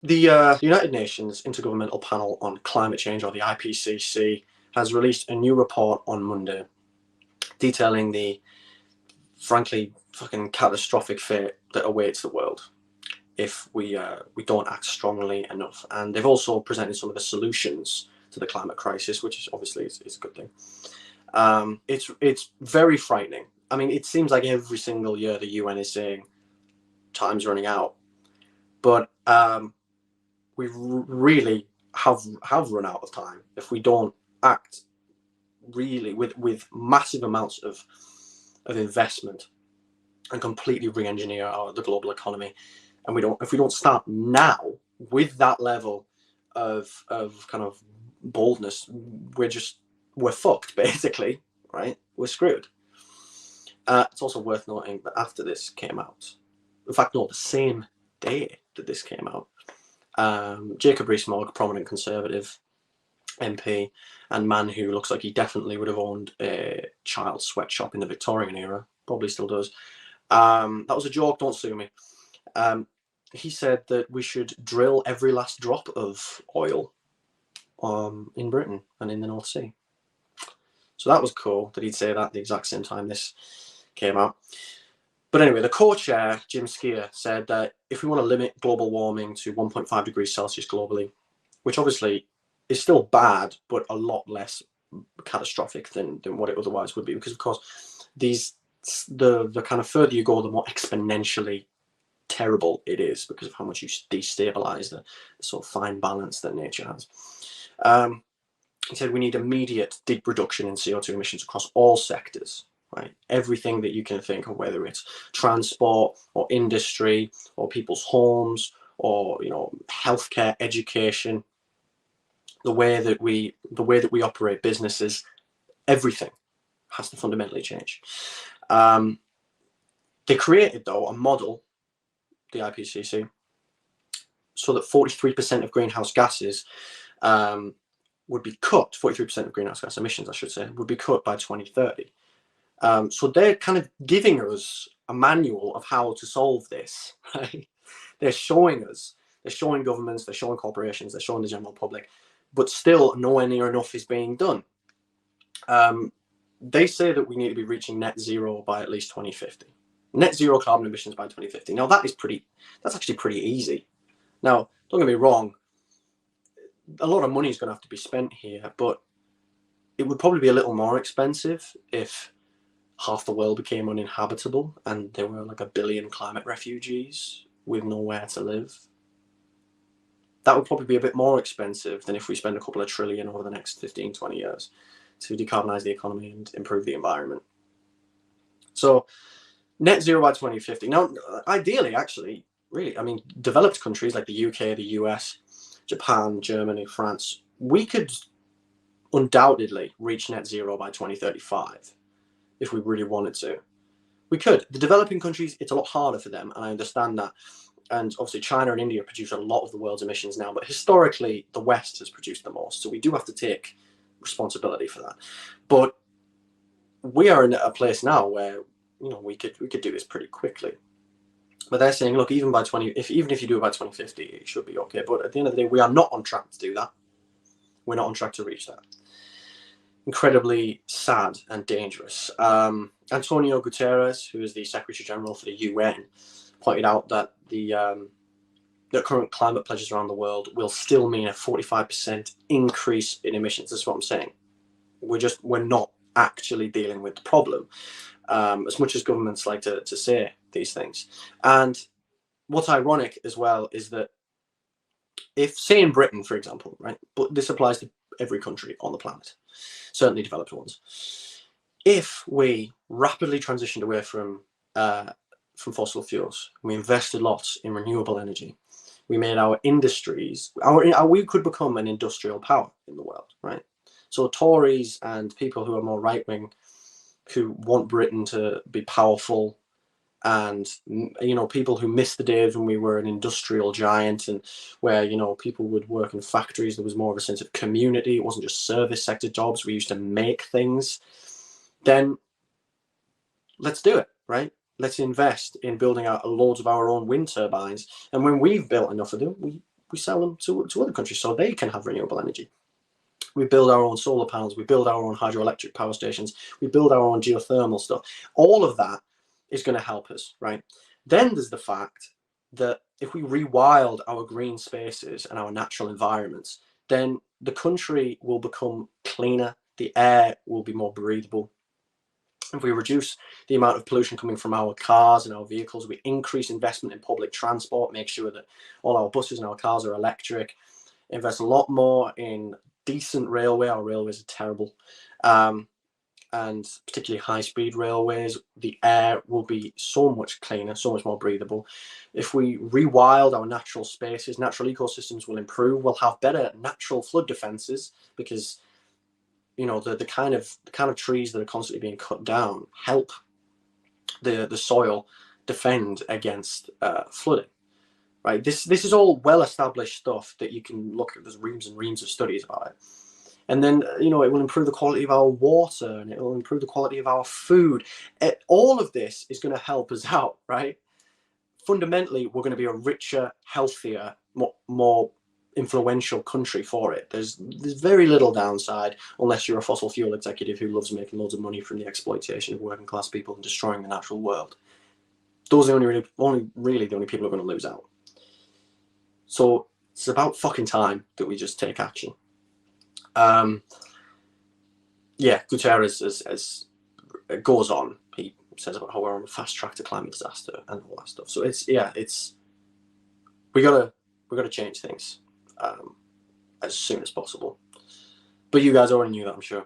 The United Nations Intergovernmental Panel on Climate Change, or the IPCC, has released a new report on Monday detailing the, frankly, fucking catastrophic fate that awaits the world if we don't act strongly enough. And they've also presented some of the solutions to the climate crisis, which is obviously is a good thing. It's very frightening. I mean, it seems like every single year the UN is saying time's running out, but we really have run out of time if we don't act really with massive amounts of investment and completely re-engineer the global economy. And if we don't start now with that level of kind of boldness, we're fucked, basically, right? We're screwed. It's also worth noting that after this came out, in fact, no, the same day that this came out, Jacob Rees-Mogg, prominent Conservative MP and man who looks like he definitely would have owned a child sweatshop in the Victorian era, probably still does. That was a joke, don't sue me. He said that we should drill every last drop of oil in Britain and in the North Sea. So that was cool that he'd say that at the exact same time this came out. But anyway, the co-chair, Jim Skier, said that if we want to limit global warming to 1.5 degrees Celsius globally, which obviously is still bad, but a lot less catastrophic than what it otherwise would be, because of course the kind of further you go, the more exponentially terrible it is because of how much you destabilize the sort of fine balance that nature has. He said we need immediate deep reduction in CO2 emissions across all sectors, right? Everything that you can think of, whether it's transport or industry or people's homes or healthcare, education, the way that we operate businesses, everything has to fundamentally change. They created, though, a model, the IPCC, so that 43% of greenhouse gases would be cut, 43% of greenhouse gas emissions, I should say, would be cut by 2030. So they're kind of giving us a manual of how to solve this, right? They're showing us, they're showing governments, they're showing corporations, they're showing the general public, but still nowhere near enough is being done. They say that we need to be reaching net zero by at least 2050. Net zero carbon emissions by 2050. Now that's actually pretty easy. Now, don't get me wrong, a lot of money is going to have to be spent here, but it would probably be a little more expensive if half the world became uninhabitable and there were like 1 billion climate refugees with nowhere to live. That would probably be a bit more expensive than if we spend a couple of trillion over the next 15, 20 years to decarbonize the economy and improve the environment. So net zero by 2050. Now, ideally, actually, really, I mean, developed countries like the UK, the US, Japan, Germany, France, we could undoubtedly reach net zero by 2035 if we really wanted to. We could. The developing countries, it's a lot harder for them, and I understand that. And obviously China and India produce a lot of the world's emissions now, but historically the West has produced the most. So we do have to take responsibility for that. But we are in a place now where we could do this pretty quickly. But they're saying, look, even if you do it by 2050, it should be okay. But at the end of the day, we are not on track to do that. We're not on track to reach that. Incredibly sad and dangerous. Antonio Guterres, who is the Secretary General for the UN, pointed out that the current climate pledges around the world will still mean a 45% increase in emissions. That's what I'm saying. We're not actually dealing with the problem, as much as governments like to say these things. And what's ironic as well is that if, say in Britain, for example, right, but this applies to every country on the planet, certainly developed ones, if we rapidly transitioned away from fossil fuels, we invested lots in renewable energy, we made our industries, we could become an industrial power in the world, right? So Tories and people who are more right-wing, who want Britain to be powerful, and people who miss the days when we were an industrial giant and where people would work in factories, there was more of a sense of community, it wasn't just service sector jobs, we used to make things, then let's do it, right? Let's invest in building out loads of our own wind turbines, and when we've built enough of them, we sell them to other countries so they can have renewable energy. We build our own solar panels, we build our own hydroelectric power stations, we build our own geothermal stuff. All of that is going to help us, right? Then there's the fact that if we rewild our green spaces and our natural environments, then the country will become cleaner, the air will be more breathable. If we reduce the amount of pollution coming from our cars and our vehicles, we increase investment in public transport, make sure that all our buses and our cars are electric, invest a lot more in decent railway. Our railways are terrible. And particularly high-speed railways, the air will be so much cleaner, so much more breathable. If we rewild our natural spaces, natural ecosystems will improve. We'll have better natural flood defenses because, you know, the kind of trees that are constantly being cut down help the soil defend against flooding. Right? This is all well-established stuff that you can look at. There's reams and reams of studies about it. And then, you know, it will improve the quality of our water and it will improve the quality of our food. All of this is going to help us out, right? Fundamentally, we're going to be a richer, healthier, more influential country for it. There's very little downside unless you're a fossil fuel executive who loves making loads of money from the exploitation of working class people and destroying the natural world. Those are only really the only people who are going to lose out. So it's about fucking time that we just take action. Yeah, Guterres as it goes on, he says about how we're on a fast track to climate disaster and all that stuff. So it's we gotta change things as soon as possible. But you guys already knew that, I'm sure.